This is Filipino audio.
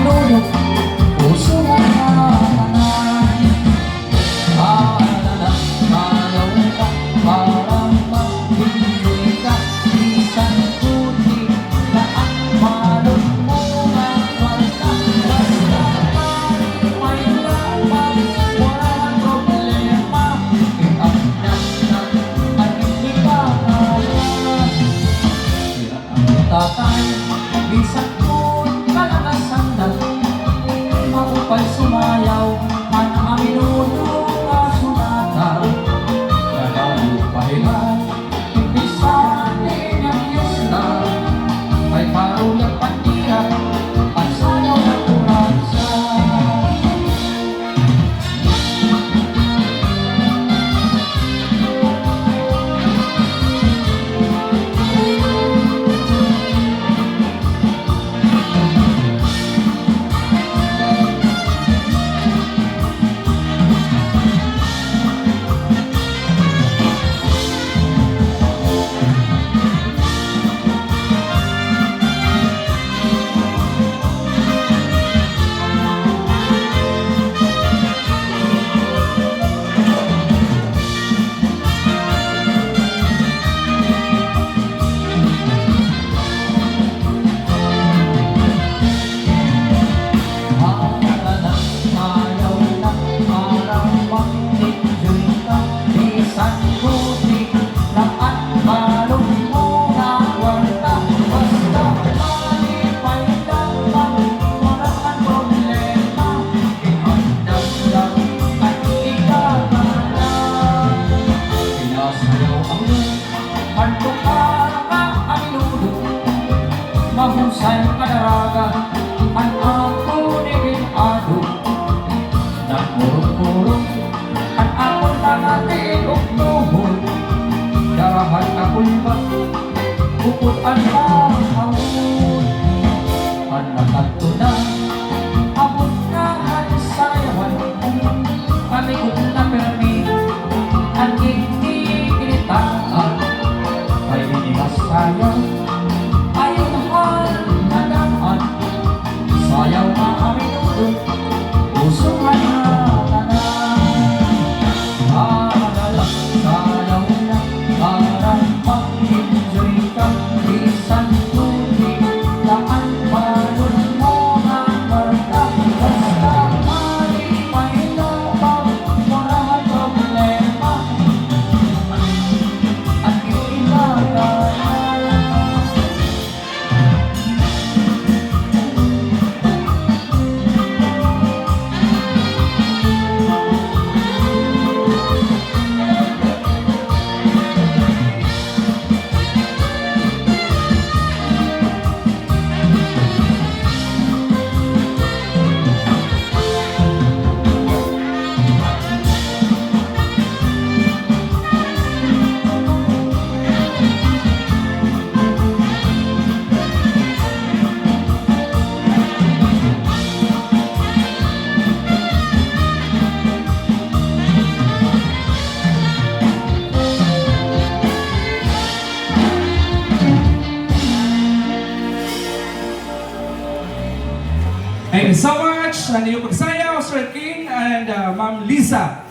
Amenudo, puso na nanay. Alala, ayaw ka, parang mag-enjoy ka. Isang puti na ang malon mo na kwarta. Basta may lamang, walang problema. Iang nang at hindi ka kaya. Sila ang tatay, bisan mo't kalakasandan. Maupay sumayaw, ang Amenudo nga sunata. Nagalo pahilan, impisan din ang Fiesta. Ay karuyang pandihan, at sayaw ng kuransa. Mahusay kadaraga, ang ako niging-ado. Nagmurong-murong, ang ako nangatiin uktuhon. Darahan ako'y ba, bukod ang mahawon. Ang nakanto na, abot na ang sayawan. Palikot na permi, ang hindi kinitaan. Ay hindi masayang, ayaw mahal na dapat. Sayaw na Amenudo, puso nga na nanay. Alala, sayaw na, parang mag-enjoy ka. Isang tubig na ang balon mo nga kwarta. Basta malipay lamang, walang problema. At hindi na kaya. Thank you so much. Nandito pagsayaw, Sir King and Ma'am Lisa.